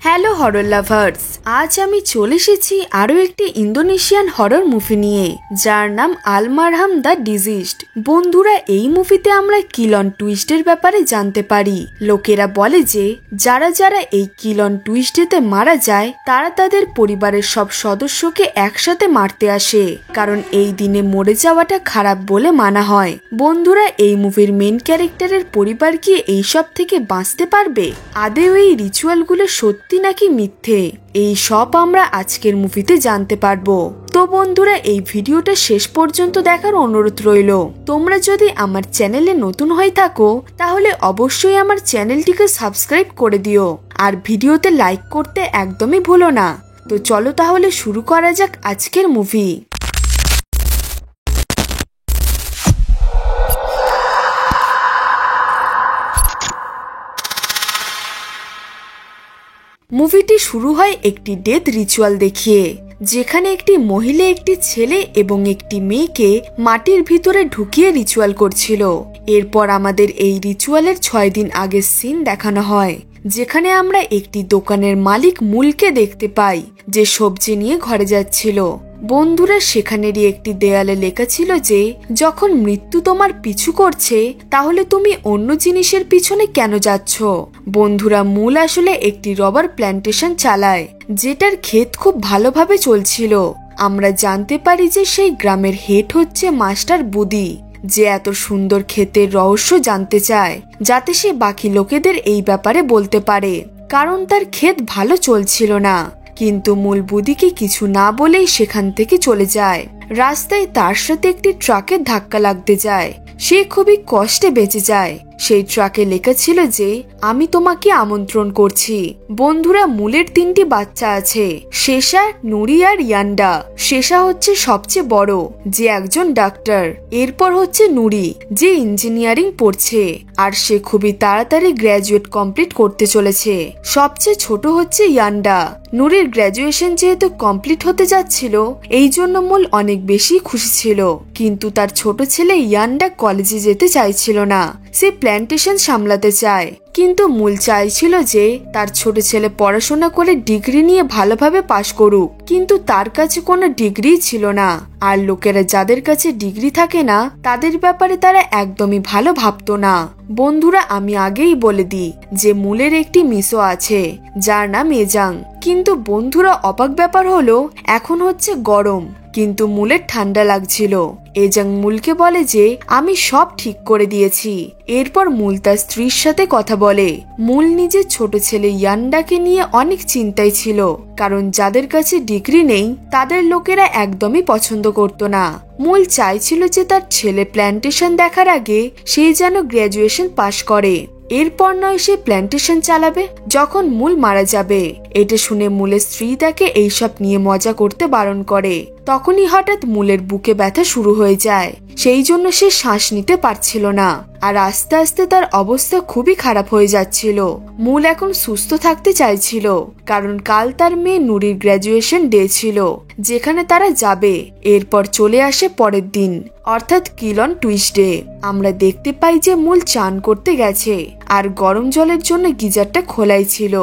Hello horror lovers, আজ আমি চলে এসেছি আরো একটি ইন্দোনেশিয়ান হরর মুভি নিয়ে, যার নাম আলমারহাম দ্য ডিজিজড। বন্ধুরা, এই মুভিতে আমরা কিল অন টুইস্টের ব্যাপারে জানতে পারি। লোকেরা বলে যে যারা যারা এই কিল অন টুইস্টেতে মারা যায় তারা তাদের পরিবারের সব সদস্যকে একসাথে মারতে আসে, কারণ এই দিনে মরে যাওয়াটা খারাপ বলে মানা হয়। বন্ধুরা, এই মুভির মেন ক্যারেক্টারের পরিবার কি এইসব থেকে বাঁচতে পারবে? আদেও এই রিচুয়ালগুলো সত্যি নাকি মিথ্যে, এই সব আমরা আজকের মুভিতে জানতে পারবো। তো বন্ধুরা, এই ভিডিওটা শেষ পর্যন্ত দেখার অনুরোধ রইল। তোমরা যদি আমার চ্যানেলে নতুন হয়ে থাকো তাহলে অবশ্যই আমার চ্যানেলটিকে সাবস্ক্রাইব করে দিও, আর ভিডিওতে লাইক করতে একদমই ভুলো না। তো চলো তাহলে শুরু করা যাক আজকের মুভি। মুভিটি শুরু হয় একটি ডেথ রিচুয়াল দেখিয়ে, যেখানে একটি মহিলা একটি ছেলে এবং একটি মেয়েকে মাটির ভিতরে ঢুকিয়ে রিচুয়াল করছিল। এরপর আমাদের এই রিচুয়ালের 6 দিন আগের সিন দেখানো হয়, যেখানে আমরা একটি দোকানের মালিক মুলকে দেখতে পাই, যে সবজি নিয়ে ঘরে যাচ্ছিল। বন্ধুরা, সেখানেরই একটি দেয়ালে লেখা ছিল যে যখন মৃত্যু তোমার পিছু করছে তাহলে তুমি অন্য জিনিসের পিছনে কেন যাচ্ছ। বন্ধুরা, মূল আসলে একটি রবার প্ল্যান্টেশন চালায়, যেটার ক্ষেত খুব ভালোভাবে চলছিল। আমরা জানতে পারি যে সেই গ্রামের হেড হচ্ছে মাস্টার বুদি, যে এত সুন্দর ক্ষেতের রহস্য জানতে চায় যাতে সে বাকি লোকেদের এই ব্যাপারে বলতে পারে, কারণ তার ক্ষেত ভালো চলছিল না। কিন্তু মূল বুদিকে কিছু না বলেই সেখান থেকে চলে যায়। রাস্তায় তার সাথে একটি ট্রাকের ধাক্কা লাগতে যায়, সে খুবই কষ্টে বেঁচে যায়। সেই ট্রাকে লেখা ছিল যে আমি তোমাকে আমন্ত্রণ করছি। বন্ধুরা, মূলের 3টি বাচ্চা আছে, শেষা, নুরি আর ইয়ান্ডা। শেষা হচ্ছে সবচেয়ে বড়, যে একজন ডাক্তার। এরপর হচ্ছে নুরি, যে ইঞ্জিনিয়ারিং পড়ছে, আর সে খুবই তাড়াতাড়ি গ্র্যাজুয়েট কমপ্লিট করতে চলেছে। সবচেয়ে ছোট হচ্ছে ইয়ান্ডা। নুরির গ্র্যাজুয়েশন যেহেতু কমপ্লিট হতে যাচ্ছিল, এই জন্য মূল অনেক বেশি খুশি ছিল। কিন্তু তার ছোট ছেলে ইয়ান্ডা কলেজে যেতে চাইছিল না, সে প্ল্যান্টেশন সামলাতে চায়। কিন্তু মূল চাইছিল যে তার ছোট ছেলে পড়াশোনা করে ডিগ্রি নিয়ে ভালোভাবে পাশ করুক, কিন্তু তার কাছে কোনো ডিগ্রি ছিল না। আর লোকেরা যাদের কাছে ডিগ্রি থাকে না তাদের ব্যাপারে তারা একদমই ভালো ভাবতো না। বন্ধুরা, আমি আগেই বলে দিই যে মূলের একটি মিসো আছে, যার নাম এজাং। কিন্তু বন্ধুরা, অবাক ব্যাপার হলো এখন হচ্ছে গরম, কিন্তু মূলের ঠান্ডা লাগছিল। এজাং মূলকে বলে যে আমি সব ঠিক করে দিয়েছি। এরপর মূল তার স্ত্রীর সাথে কথা বলে। মূল নিজের ছোট ছেলে ইয়ান্ডাকে নিয়ে অনেক চিন্তায় ছিল, কারণ যাদের কাছে ডিগ্রি নেই তাদের লোকেরা একদমই পছন্দ করত না। মূল চাইছিল যে তার ছেলে প্ল্যান্টেশন দেখার আগে সে যেন গ্র্যাজুয়েশন পাশ করে, এরপর নয় সে প্ল্যান্টেশন চালাবে যখন মূল মারা যাবে। এটা শুনে মূলের স্ত্রী তাকে এইসব নিয়ে মজা করতে বারণ করে। তখনই হঠাৎ মূলের বুকে ব্যথা শুরু হয়ে যায়, সেই জন্য সে শ্বাস নিতে পারছিল না, আর আস্তে আস্তে তার অবস্থা খুবই খারাপ হয়ে যাচ্ছিল। মূল এখন সুস্থ থাকতে চাইছিল, কারণ কাল তার মেয়ে নুরির গ্র্যাজুয়েশন ডে ছিল, যেখানে তারা যাবে। এরপর চলে আসে পরের দিন, অর্থাৎ কিল অন টুইসডে। আমরা দেখতে পাই যে মূল চান করতে গেছে, আর গরম জলের জন্য গিজারটা খোলাই ছিল।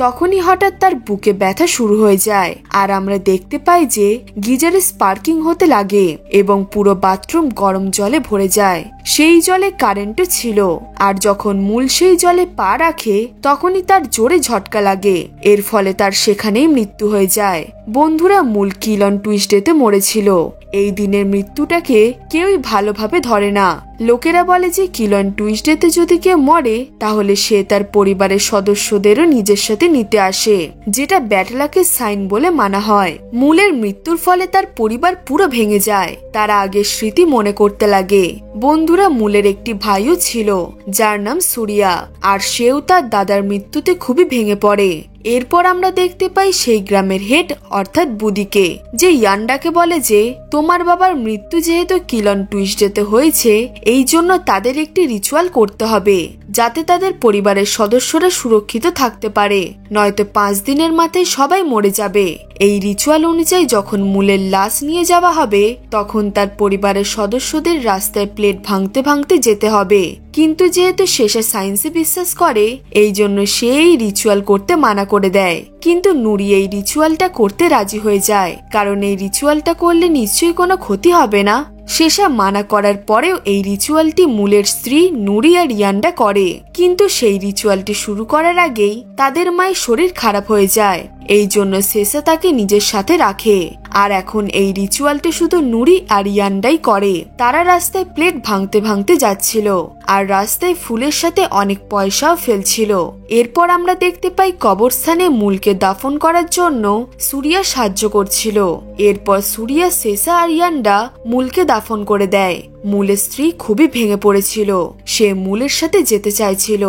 তখনই হঠাৎ তার বুকে ব্যথা শুরু হয়ে যায়, আর আমরা দেখতে পাই যে গিজারে স্পার্কিং হতে লাগে এবং পুরো বাথরুম গরম জলে ভরে যায়। সেই জলে কারেন্টও ছিল, আর যখন মূল সেই জলে পা রাখে তখনই তার জোরে ঝটকা লাগে, এর ফলে তার সেখানেই মৃত্যু হয়ে যায়। বন্ধুরা, মূল কিল অন টুইসডেতে মরেছিল। এই দিনের মৃত্যুটাকে কেউই ভালোভাবে ধরে না। লোকেরা বলে যে কিল অন টুইসডেতে যদি কেউ মরে তাহলে সে তার পরিবারের সদস্যদেরও নিজের সাথে নিতে আসে, যেটা ব্যাড লাকের সাইন বলে মানা হয়। মূলের মৃত্যুর ফলে তার পরিবার পুরো ভেঙে যায়, তারা আগের স্মৃতি মনে করতে লাগে। বন্ধুরা, মূলের একটি ভাইও ছিল, যার নাম সুরিয়া, আর সেও তার দাদার মৃত্যুতে খুবই ভেঙে পড়ে। এরপর আমরা দেখতে পাই সেই গ্রামের হেড অর্থাৎ বুদিকে, যে ইয়ান্ডাকে বলে যে তোমার বাবার মৃত্যু যেহেতু কিল অন টুইসডেতে হয়েছে, এই জন্য তাদের একটি রিচুয়াল করতে হবে যাতে তাদের পরিবারের সদস্যরা সুরক্ষিত থাকতে পারে, নয়তো 5 দিনের মাথায় সবাই মরে যাবে। এই রিচুয়াল অনুযায়ী যখন মূলের লাশ নিয়ে যাওয়া হবে তখন তার পরিবারের সদস্যদের রাস্তায় প্লেট ভাঙতে ভাঙতে যেতে হবে, কিন্তু যেহেতু শেষে সায়েন্সে বিশ্বাস করে এই জন্য সে এই রিচুয়াল করতে মানা করে দেয়, কিন্তু নুরি এই রিচুয়ালটা করতে রাজি হয়ে যায়, কারণ এই রিচুয়ালটা করলে নিশ্চয়ই কোনো ক্ষতি হবে না। শেষা মানা করার পরেও এই রিচুয়ালটি মূলের স্ত্রী নুরি আর ইয়ান্ডা করে, কিন্তু সেই রিচুয়ালটি শুরু করার আগেই তাদের মায়ের শরীর খারাপ হয়ে যায়। এই জন্য শেষা তাকে নিজের সাথে রাখে। আর এখন এই রিচুয়ালটি শুধু নুরি আর ইয়ান্ডাই করে। তারা রাস্তায় প্লেট ভাঙতে ভাঙতে যাচ্ছিল আর রাস্তায় ফুলের সাথে অনেক পয়সাও ফেলছিল। এরপর আমরা দেখতে পাই কবরস্থানে মূলকে দাফন করার জন্য সুরিয়া সাহায্য করছিল। এরপর সুরিয়া শেষা আর ইয়ান্ডা মূলকে দাফন করে দেয়। মূলের স্ত্রী খুবই ভেঙে পড়েছিল, সে মূলের সাথে যেতে চাইছিল।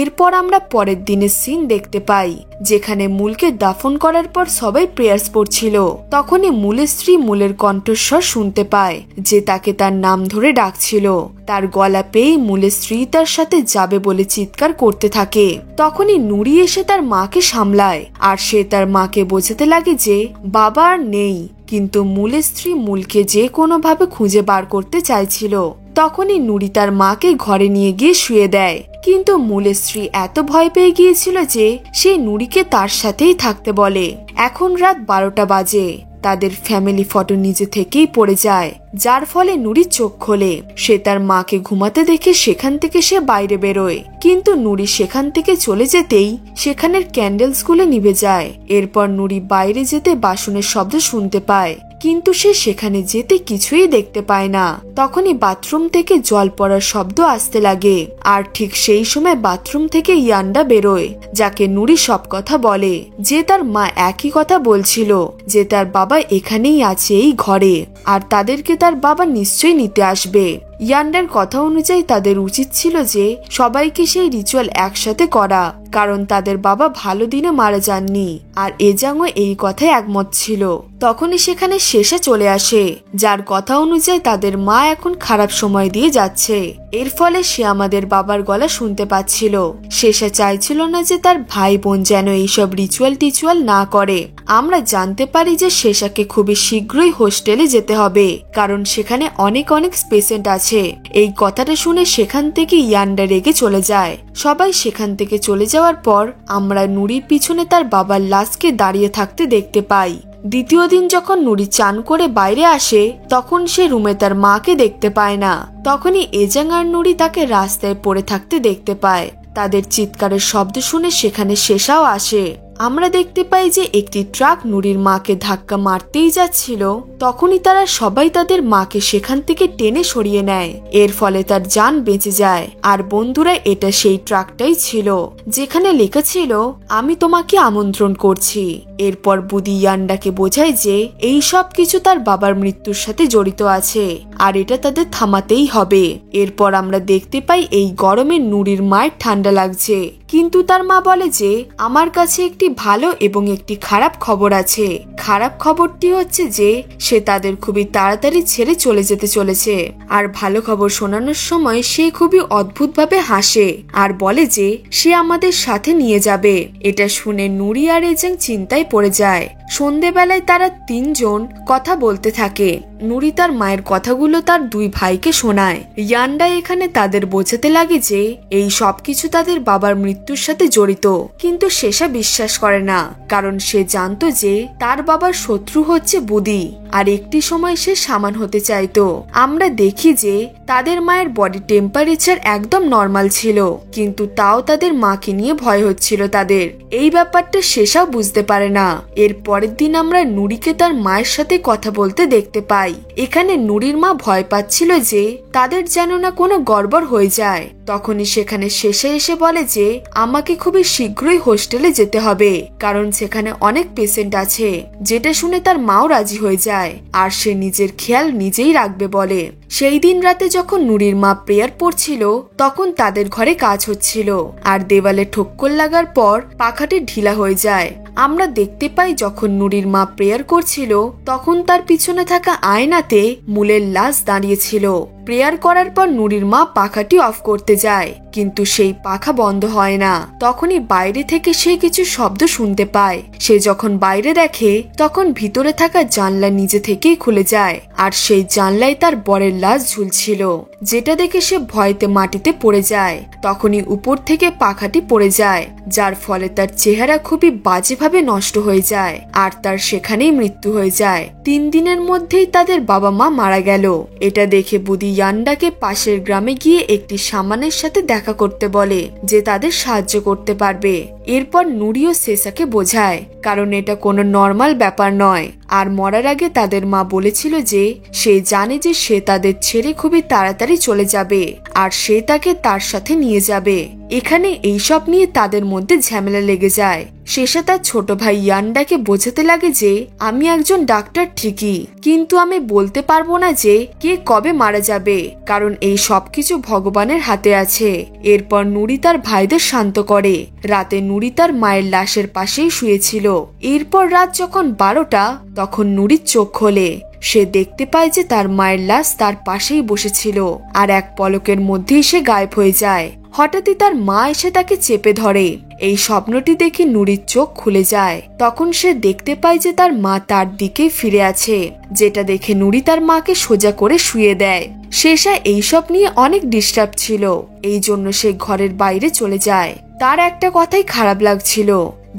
এরপর আমরা পরের দিনের সিন দেখতে পাই, যেখানে মূলকে দাফন করার পর সবাই প্রেয়ার্স পড়ছিল। তখনই মূলের স্ত্রী মূলের কণ্ঠস্বর শুনতে পায় যে তাকে তার নাম ধরে ডাকছিল। তার গলা পেয়ে মূলের স্ত্রী তার সাথে যাবে বলে চিৎকার করতে থাকে। তখনই নুরি এসে তার মাকে সামলায় আর সে তার মাকে বোঝাতে লাগে যে বাবা আর নেই, কিন্তু মূলের স্ত্রী মূলকে যে কোনোভাবে খুঁজে বার করতে চাইছিল। তখনই নুরি তার মাকে ঘরে নিয়ে গিয়ে শুয়ে দেয়, কিন্তু মূলের স্ত্রী এত ভয় পেয়ে গিয়েছিল যে সে নুরিকে তার সাথেই থাকতে বলে। এখন রাত 12টা বাজে। তাদের ফ্যামিলি ফটো নিজে থেকেই পড়ে যায়, যার ফলে নুরি চোখ খোলে। সে তার মাকে ঘুমাতে দেখে সেখান থেকে সে বাইরে বেরোয়, কিন্তু নুরি সেখান থেকে চলে যেতেই সেখানের ক্যান্ডেলসগুলো নিভে যায়। এরপর নুরি বাইরে যেতে বাসনের শব্দ শুনতে পায়, কিন্তু সে সেখানে যেতে কিছুই দেখতে পায় না। তখনই বাথরুম থেকে জল পড়ার শব্দ আসতে লাগে, আর ঠিক সেই সময় বাথরুম থেকে ইয়ান্ডা বেরোয়, যাকে নুরি সব কথা বলে, যে তার মা একই কথা বলছিল যে তার বাবা এখানেই আছে এই ঘরে, আর তাদেরকে তার বাবা নিশ্চয়ই নিতে আসবে। ইয়ান্ডার কথা অনুযায়ী তাদের উচিত ছিল যে সবাইকে সেই রিচুয়াল একসাথে করা, কারণ তাদের বাবা ভালো দিনে মারা যাননি, আর এজাংও এই কথায় একমত ছিল। তখনই সেখানে শেষা চলে আসে, যার কথা অনুযায়ী তাদের মা এখন খারাপ সময় দিয়ে যাচ্ছে। এর ফলে সে আমাদের বাবার গলা শুনতে পাচ্ছিল। শেষা চাইছিল না যে তার ভাই বোন যেন এইসব রিচুয়াল না করে। আমরা জানতে পারি যে শেষাকে খুবই শীঘ্রই হোস্টেলে যেতে হবে, কারণ সেখানে অনেক পেশেন্ট আছে। এই কথাটা শুনে সেখান থেকে ইয়ান্ডা রেগে চলে যায়। সবাই সেখান থেকে চলে যাওয়ার পর আমরা নুরির পিছনে তার বাবার লাশকে দাঁড়িয়ে থাকতে দেখতে পাই। দ্বিতীয় দিন যখন নুরি চান করে বাইরে আসে, তখন সে রুমে তার মাকে দেখতে পায় না। তখনই এজাং আর নুরি তাকে রাস্তায় পড়ে থাকতে দেখতে পায়। তাদের চিৎকারের শব্দ শুনে সেখানে শেষাও আসে। আমরা দেখতে পাই যে একটি ট্রাক নুরির মাকে ধাক্কা মারতেই যাচ্ছিল। তখনই তারা সবাই তাদের মাকে সেখান থেকে টেনে সরিয়ে নেয়। এর ফলে তার জান বেঁচে যায়। আর বন্ধুরা, এটা সেই ট্রাকটাই ছিল যেখানে লেখা ছিল, আমি তোমাকে আমন্ত্রণ করছি। এরপর বুদি ইয়ান্ডাকে বোঝায় যে এই সব কিছু তার বাবার মৃত্যুর সাথে জড়িত আছে, আর এটা তাদের থামাতেই হবে। এরপর আমরা দেখতে পাই এই গরমে নুরির মায়ের ঠান্ডা লাগছে, কিন্তু তার মা বলে যে আমার কাছে একটি ভালো এবং একটি খারাপ খবর আছে। খারাপ খবরটি হচ্ছে যে সে তাদের খুবই তাড়াতাড়ি ছেড়ে চলে যেতে চলেছে, আর ভালো খবর শোনানোর সময় সে খুবই অদ্ভুতভাবে হাসে আর বলে যে সে আমাদের সাথে নিয়ে যাবে। এটা শুনে নুরি আর এজাং চিন্তায় পড়ে যায়। সন্ধেবেলায় তারা তিনজন কথা বলতে থাকে। নুরি তার মায়ের কথাগুলো তার দুই ভাইকে শোনায়। ইয়ান্ডা এখানে তাদের বোঝাতে লাগে যে এই সবকিছু তাদের বাবার মৃত্যুর সাথে জড়িত, কিন্তু শেষা বিশ্বাস করে না, কারণ সে জানতো যে তার বাবার শত্রু হচ্ছে বুদি, আর একটি সময় সে সামান হতে চাইতো। আমরা দেখি যে তাদের মায়ের বডি টেম্পারেচার একদম নর্মাল ছিল, কিন্তু তাও তাদের মাকে নিয়ে ভয় হচ্ছিল তাদের। এই ব্যাপারটা শেষাও বুঝতে পারে না। এর পরের দিন আমরা নুরিকে তার মায়ের সাথে কথা বলতে দেখতে পাই। এখানে নুরির মা ভয় পাচ্ছিল যে তাদের যেন না কোনো গড়বড় হয়ে যায়। তখনই সেখানে শেষে এসে বলে যে আমাকে খুবই শীঘ্রই হোস্টেলে যেতে হবে, কারণ সেখানে অনেক পেশেন্ট আছে। যেটা শুনে তার মাও রাজি হয়ে যায়, আর সে নিজের খেয়াল নিজেই রাখবে বলে। সেই দিন রাতে যখন নুরির মা প্রেয়ার পড়ছিল, তখন তাদের ঘরে কাজ হচ্ছিল, আর দেওয়ালে ঠোক্কর লাগার পর পাখাটি ঢিলা হয়ে যায়। আমরা দেখতে পাই যখন নুরির মা প্রেয়ার করছিল, তখন তার পিছনে থাকা আয়নাতে মূলের লাশ দাঁড়িয়েছিল। প্রেয়ার করার পর নুরির মা পাখাটি অফ করতে যায়, কিন্তু সেই পাখা বন্ধ হয় না। তখনই বাইরে থেকে সে কিছু শব্দ শুনতে পায়। সে যখন বাইরে দেখে তখন ভিতরে থাকা জানলা নিজে থেকেই খুলে যায়, আর সেই জানলায় তার বরের লাশ ঝুলছিল, যেটা দেখে সে ভয়তে মাটিতে পড়ে যায়। তখনই উপর থেকে পাখাটি পড়ে যায়, যার ফলে তার চেহারা খুবই বাজেভাবে নষ্ট হয়ে যায়, আর তার সেখানেই মৃত্যু হয়ে যায়। 3 দিনের মধ্যেই তাদের বাবা মা মারা গেল। এটা দেখে বুদি ইয়ান্ডাকে পাশের গ্রামে গিয়ে একটি শামানের সাথে দেখা করতে বলে, যে তাদের সাহায্য করতে পারবে। এরপর নুরিও সেসাকে বোঝায়, কারণ এটা কোনো নর্মাল ব্যাপার নয়। আর মরার আগে তাদের মা বলেছিল যে সে জানে যে সে তাদের ছেড়ে খুবই তাড়াতাড়ি চলে যাবে, আর সে তাকে তার সাথে নিয়ে যাবে। এখানে এইসব নিয়ে তাদের মধ্যে ঝামেলা লেগে যায়। শেষে তার ছোট ভাই ইয়ান্ডাকে বোঝাতে লাগে যে আমি একজন ডাক্তার ঠিকই, কিন্তু আমি বলতে পারবো না যে কে কবে মারা যাবে, কারণ এই সবকিছু ভগবানের হাতে আছে। এরপর নুরি তার ভাইদের শান্ত করে। রাতে নুরি তার মায়ের লাশের পাশেই শুয়েছিল। এরপর রাত যখন 12টা, তখন নুরির চোখ খোলে। সে দেখতে পায় যে তার মায়ের লাশ তার পাশেই বসেছিল, আর এক পলকের মধ্যেই সে গায়েব হয়ে যায়। হঠাৎই তার মা এসে তাকে চেপে ধরে। এই স্বপ্নটি দেখে নুরির চোখ খুলে যায়। তখন সে দেখতে পায় যে তার মা তার দিকে ফিরে আছে, যেটা দেখে নুরি তার মাকে সোজা করে শুয়ে দেয়। শেষা এইসব নিয়ে অনেক ডিস্টার্ব ছিল, এই জন্য সে ঘরের বাইরে চলে যায়। তার একটা কথাই খারাপ লাগছিল,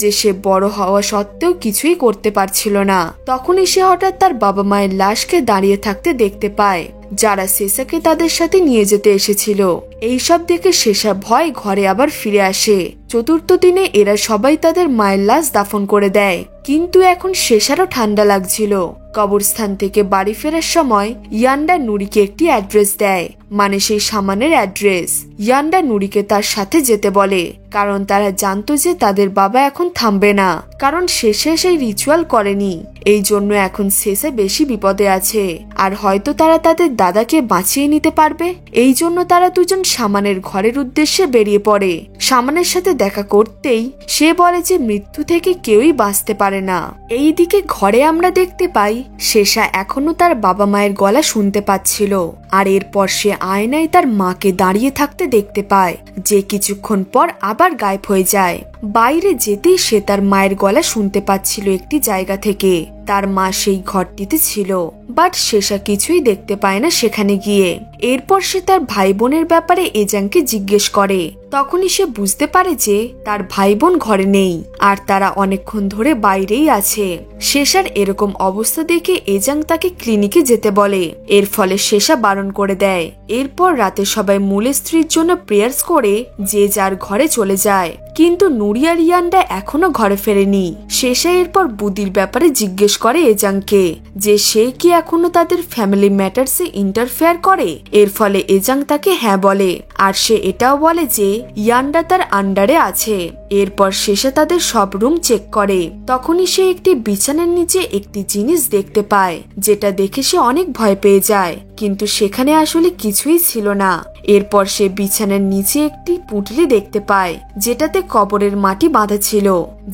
যে সে বড় হওয়া সত্ত্বেও কিছুই করতে পারছিল না। তখনই সে হঠাৎ তার বাবা মায়ের লাশকে দাঁড়িয়ে থাকতে দেখতে পায়, যারা শেষাকে তাদের সাথে নিয়ে যেতে এসেছিল। এইসব দেখে শেষা ভয় ঘরে আবার ফিরে আসে। 4র্থ দিনে এরা সবাই তাদের মায়ের লাশ দাফন করে দেয়। কিন্তু এখন শেষারও ঠান্ডা লাগছিল। কবরস্থান থেকে বাড়ি ফেরার সময় ইয়ান্ডা নুরিকে একটি অ্যাড্রেস দেয়, মানে সেই শামানের অ্যাড্রেস। ইয়ান্ডা নুরিকে তার সাথে যেতে বলে, কারণ তারা জানতো যে তাদের বাবা এখন থামবে না, কারণ শেষে সেই রিচুয়াল করেনি। এই জন্য এখন শেষে বেশি বিপদে আছে, আর হয়তো তারা তাদের দাদাকে বাঁচিয়ে নিতে পারবে। এই জন্য তারা দুজন শামানের ঘরের উদ্দেশ্যে বেরিয়ে পড়ে। শামানের সাথে দেখা করতেই সে বলে যে মৃত্যু থেকে কেউই বাঁচতে পারে না। এইদিকে ঘরে আমরা দেখতে পাই শেষা এখনো তার বাবা মায়ের গলা শুনতে পাচ্ছিল, আর এরপর সে আয়নায় তার মাকে দাঁড়িয়ে থাকতে দেখতে পায়, যে কিছুক্ষণ পর আবার গায়েব হয়ে যায়। বাইরে যেতেই সে তার মায়ের গলা শুনতে পাচ্ছিল একটি জায়গা থেকে। তার মা সেই ঘরটিতে ছিল, বাট শেষা কিছুই দেখতে পায় না সেখানে গিয়ে। এরপর সে তার ভাই বোনের ব্যাপারে এজাংকে জিজ্ঞেস করে। তখনই সে বুঝতে পারে যে তার ভাই বোন ঘরে নেই, আর তারা অনেকক্ষণ ধরে বাইরেই আছে। শেষার এরকম অবস্থা দেখে এজাং তাকে ক্লিনিকে যেতে বলে। এর ফলে শেষা বারণ করে দেয়। এরপর রাতে সবাই মূলের স্ত্রীর জন্য প্রেয়ার্স করে যে যার ঘরে চলে যায়, কিন্তু নুরি আর ইয়ান্ডা এখনো ঘরে ফেরেনি। শেষা এরপর বুদির ব্যাপারে জিজ্ঞেস করে এজাংকে, যে সে কি এখনো তাদের ফ্যামিলি ম্যাটার্সে ইন্টারফেয়ার করে। এর ফলে এজাং তাকে হ্যাঁ বলে, আর সে এটাও বলে যে ইয়ান্ডা তার আন্ডারে আছে। এরপর শেষে তাদের সব রুম চেক করে। তখনই সে একটি বিছানার নিচে একটি জিনিস দেখতে পায়, যেটা দেখে সে অনেক ভয় পেয়ে যায়, কিন্তু সেখানে আসলে কিছুই ছিল না। এরপর সে বিছানার নিচে একটি পুঁটলি দেখতে পায়, যেটাতে কবরের মাটি বাঁধা ছিল,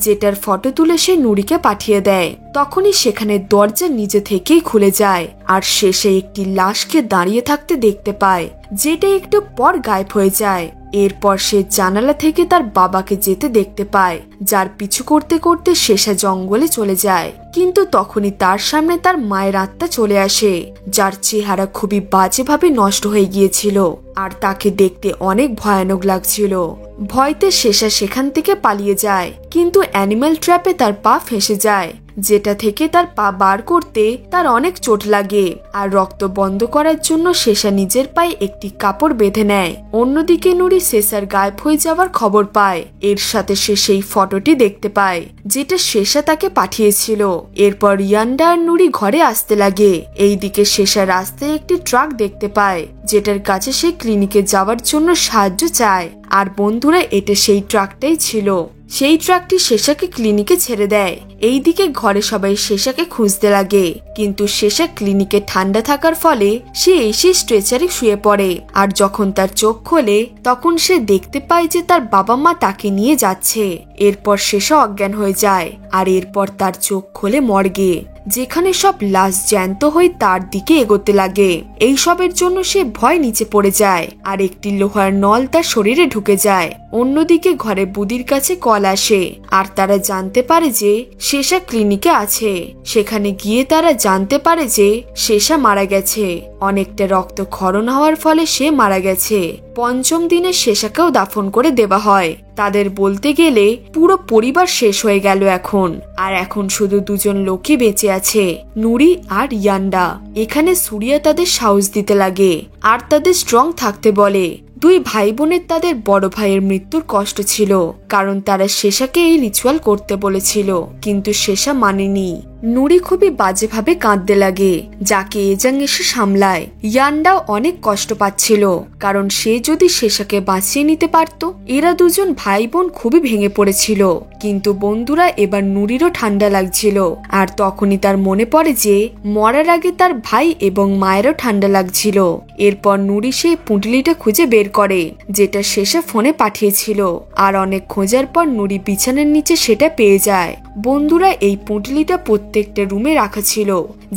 যেটার ফটো তুলে সে নুরিকে পাঠিয়ে দেয়। তখনই সেখানে দরজা নিজে থেকেই খুলে যায়, আর শেষে একটি লাশকে দাঁড়িয়ে থাকতে দেখতে পায়, যেটা একটু পর গায়েব হয়ে যায়। এরপর সে জানালা থেকে তার বাবাকে যেতে দেখতে পায়, যার পিছু করতে করতে শেষা জঙ্গলে চলে যায়। কিন্তু তখনই তার সামনে তার মায়ের আত্মা চলে আসে, যার চেহারা খুবই বাজেভাবে নষ্ট হয়ে গিয়েছিল, আর তাকে দেখতে অনেক ভয়ানক লাগছিল। ভয়তে শেষা সেখান থেকে পালিয়ে যায়, কিন্তু অ্যানিমাল ট্র্যাপে তার পা ফেঁসে যায়, যেটা থেকে তার পা বার করতে তার অনেক চোট লাগে। আর রক্ত বন্ধ করার জন্য শেষা নিজের পায়ে একটি কাপড় বেঁধে নেয়। অন্যদিকে নুরি শেষার গায়েব হয়ে যাওয়ার খবর পায়। এর সাথে সে সেই ফটোটি দেখতে পায়, যেটা শেষা তাকে পাঠিয়েছিল। এরপর ইয়ান্ডা আর নুরি ঘরে আসতে লাগে। এইদিকে শেষা রাস্তায় একটি ট্রাক দেখতে পায়, যেটার কাছে সে ক্লিনিকে যাওয়ার জন্য সাহায্য চায়। আর বন্ধুরা, এটা সেই ট্রাকটাই ছিল। সেই ট্রাকটি শেষাকে ক্লিনিকে ছেড়ে দেয়। এইদিকে ঘরে সবাই শেষাকে খুঁজতে লাগে, কিন্তু শেষা ক্লিনিকে ঠান্ডা থাকার ফলে সে এসে স্ট্রেচারে শুয়ে পড়ে। আর যখন তার চোখ খোলে তখন সে দেখতে পায় যে তার বাবা মা তাকে নিয়ে যাচ্ছে। এরপর শেষা অজ্ঞান হয়ে যায় আর এরপর তার চোখ খোলে মর্গে, যেখানে সব লাশ জ্যান্ত হয়ে তার দিকে এগোতে লাগে। এই সবের জন্য সে ভয় নিচে পড়ে যায় আর একটি লোহার নল তার শরীরে ঢুকে যায়। অন্যদিকে ঘরে বুদির কাছে কল আসে আর তারা জানতে পারে যে শেষা ক্লিনিকে আছে। সেখানে গিয়ে তারা জানতে পারে যে শেষা মারা গেছে, অনেকটা রক্তক্ষরণ হওয়ার ফলে সে মারা গেছে। পঞ্চম দিনে শেষাকেও দাফন করে দেওয়া হয়। তাদের বলতে গেলে পুরো পরিবার শেষ হয়ে গেল এখন, আর এখন শুধু দুজন লোকই বেঁচে আছে, নুরি আর ইয়ান্ডা। এখানে সুরিয়া তাদের সাহস দিতে লাগে আর তাদের স্ট্রং থাকতে বলে। দুই ভাই বোনের তাদের বড় ভাইয়ের মৃত্যুর কষ্ট ছিল, কারণ তারা শেষাকে এই রিচুয়াল করতে বলেছিল, কিন্তু শেষা মানেনি। নুরি খুবই বাজেভাবে কাঁদতে লাগে, যাকে এজাং এসে সামলায়। ইয়ান্ডাও অনেক কষ্ট পাচ্ছিল, কারণ সে যদি শেষাকে বাঁচিয়ে নিতে পারত। এরা দুজন ভাই বোন খুবই ভেঙে পড়েছিল, কিন্তু বন্ধুরা এবার নুরিরও ঠান্ডা লাগছিল। আর তখনই তার মনে পড়ে যে মরার আগে তার ভাই এবং মায়েরও ঠান্ডা লাগছিল। এরপর নুরি সেই পুঁটলিটা খুঁজে বের করে, যেটা শেষা ফোনে পাঠিয়েছিল। আর অনেক খোঁজার পর নুরি বিছানার নিচে সেটা পেয়ে যায়। বন্ধুরা এই পুঁটলিটা প্রত্যেকটা রুমে রাখা ছিল,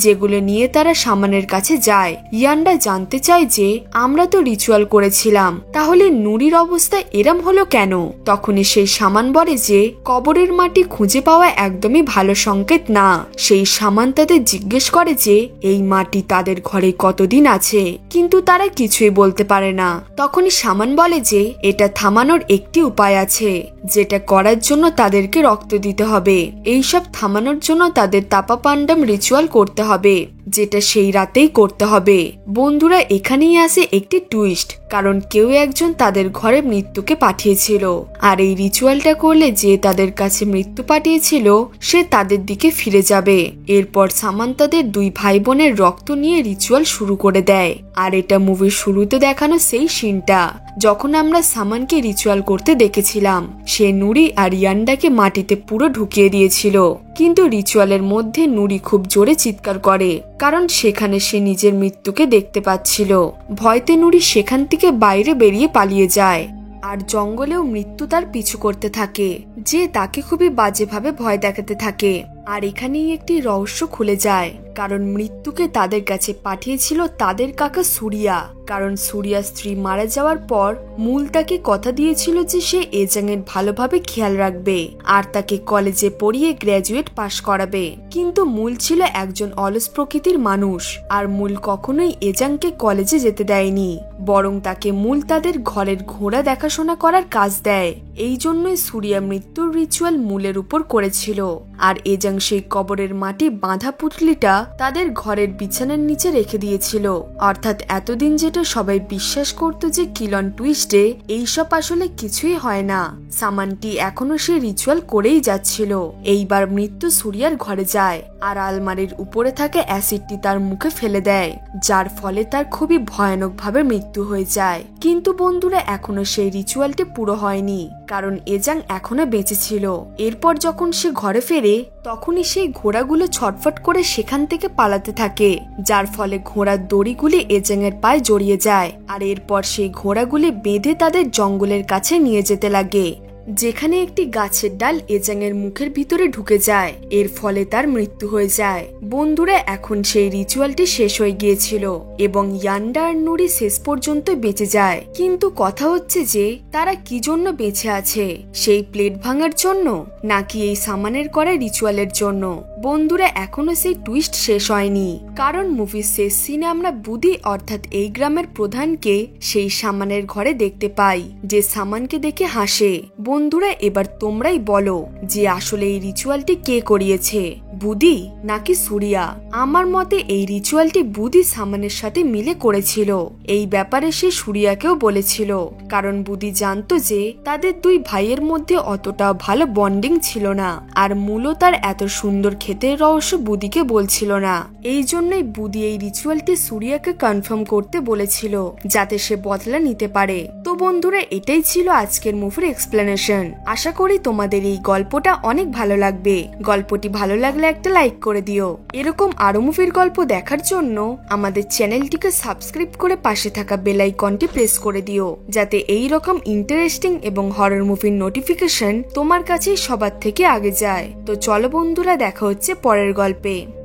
যেগুলো নিয়ে তারা সামানের কাছে যায়। ইয়ান্ডা জানতে চায় যে আমরা তো রিচুয়াল করেছিলাম, তাহলে নুরির অবস্থা এরম হলো কেন? তখনই সেই সামান বলে যে কবরের মাটি খুঁজে পাওয়া একদমই ভালো সংকেত না। সেই সামান তাদের জিজ্ঞেস করে যে এই মাটি তাদের ঘরে কতদিন আছে, কিন্তু তারা কিছুই বলতে পারে না। তখনই সামান বলে যে এটা থামানোর একটি উপায় আছে, যেটা করার জন্য তাদেরকে রক্ত দিতে হবে। এইসব থামানোর জন্য তাদের তাপাপান্ডাম রিচুয়াল করতে হবে, যেটা সেই রাতেই করতে হবে। বন্ধুরা এখানেই আসে একটি টুইস্ট, কারণ কেউ একজন তাদের ঘরে মৃত্যুকে পাঠিয়েছিল, আর এই রিচুয়ালটা করলে যে তাদের কাছে মৃত্যু পাঠিয়েছিল সে তাদের দিকে ফিরে যাবে। এরপর সামান তাদের দুই ভাই বোনের রক্ত নিয়ে রিচুয়াল শুরু করে দেয়। আর এটা মুভির শুরুতে দেখানো সেই সিনটা, যখন আমরা সামানকে রিচুয়াল করতে দেখেছিলাম। সে নুরি আর ইয়ান্ডাকে মাটিতে পুরো ঢুকিয়ে দিয়েছিল, কিন্তু রিচুয়ালের মধ্যে নুরি খুব জোরে চিৎকার করে, কারণ সেখানে সে নিজের মৃত্যুকে দেখতে পাচ্ছিল। ভয়তে নুরি সেখান থেকে বাইরে বেরিয়ে পালিয়ে যায়, আর জঙ্গলেও মৃত্যু তার পিছু করতে থাকে, যে তাকে খুবই বাজেভাবে ভয় দেখাতে থাকে। আর এখানেই একটি রহস্য খুলে যায়, কারণ মৃত্যুকে তাদের কাছে পাঠিয়েছিল তাদের কাকা সুরিয়া। কারণ সুরিয়ার স্ত্রী মারা যাওয়ার পর মূল তাকে কথা দিয়েছিল যে সে এজাং এর ভালোভাবে খেয়াল রাখবে আর তাকে কলেজে পড়িয়ে গ্র্যাজুয়েট পাশ করাবে। কিন্তু মূল ছিল একজন অলস প্রকৃতির মানুষ, আর মূল কখনোই এজাংকে কলেজে যেতে দেয়নি, বরং তাকে মূল তাদের ঘরের ঘোড়া দেখাশোনা করার কাজ দেয়। এই জন্যই সুরিয়া মৃত্যুর রিচুয়াল মূলের উপর করেছিল। আর এজাং সেই কবরের মাটি বাঁধা পুটলিটা তাদের ঘরের বিছানার নিচে রেখে দিয়েছিল। অর্থাৎ এতদিন যেটা সবাই বিশ্বাস করত যে কিলন টুইস্টে এইসব আসলে কিছুই হয় না, সামানটি এখনো সে রিচুয়াল করেই যাচ্ছিল। এইবার মৃত্যু সুরিয়ার ঘরে যায় আর আলমারির উপরে থাকা অ্যাসিডটি তার মুখে ফেলে দেয়, যার ফলে তার খুবই ভয়ানক ভাবে মৃত্যু হয়ে যায়। কিন্তু বন্ধুরা এখনো সেই রিচুয়ালটি পুরো হয়নি, কারণ এজাং এখনো বেঁচে ছিল। এরপর যখন সে ঘরে ফেরে তখনই সেই ঘোড়াগুলো ছটফট করে সেখান থেকে পালাতে থাকে, যার ফলে ঘোড়ার দড়িগুলি এজাং এর পায়ে জড়িয়ে যায়। আর এরপর সেই ঘোড়াগুলি বেঁধে তাদের জঙ্গলের কাছে নিয়ে যেতে লাগে, যেখানে একটি গাছের ডাল এজাং এর মুখের ভিতরে ঢুকে যায়। এর ফলে তার মৃত্যু হয়ে যায়। বন্ধুরা এখন সেই রিচুয়ালটি শেষ হয়ে গিয়েছিল এবং ইয়ান্ডা আর নুরি শেষ পর্যন্ত বেঁচে যায়। কিন্তু কথা হচ্ছে যে তারা কি জন্য বেঁচে আছে, সেই প্লেট ভাঙার জন্য নাকি এই সামানের করা রিচুয়ালের জন্য? বন্ধুরা এখনো সেই টুইস্ট শেষ হয়নি, কারণ মুভির শেষ সিনে আমরা বুদি অর্থাৎ এই গ্রামের প্রধানকে সেই সামানের ঘরে দেখতে পাই, যে সামানকে দেখে হাসে। বন্ধুরা এবার তোমরাই বলো যে আসলে এই রিচুয়ালটি কে করিয়েছে, বুদি নাকি সুরিয়া? আমার মতে এই রিচুয়ালটি বুদি সামানের সাথে মিলে করেছিল। এই ব্যাপারে সে সুরিয়াকেও বলেছিল, কারণ বুদি জানতো যে তাদের দুই ভাইয়ের মধ্যে অতটা ভালো বন্ডিং ছিল না, আর মূল তার এত সুন্দর ক্ষেতের রহস্য বুদিকে বলছিল না। এই জন্যই বুদি এই রিচুয়ালটি সুরিয়াকে কনফার্ম করতে বলেছিল, যাতে সে বদলা নিতে পারে। তো বন্ধুরা এটাই ছিল আজকের মুভির এক্সপ্লেনেশন। নোটিফিকেশন। আশা করি তোমাদের এই গল্পটা অনেক ভালো লাগবে। গল্পটি ভালো লাগলে একটা লাইক করে দিও। এরকম আরো মুভির গল্প দেখার জন্য আমাদের চ্যানেলটিকে সাবস্ক্রাইব করে পাশে থাকা বেল আইকনটি প্রেস করে দিও, যাতে এই রকম ইন্টারেস্টিং এবং হরর মুভির নোটিফিকেশন তোমার কাছে সবার থেকে আগে যায়। তো চলো বন্ধুরা, দেখা হচ্ছে পরের গল্পে।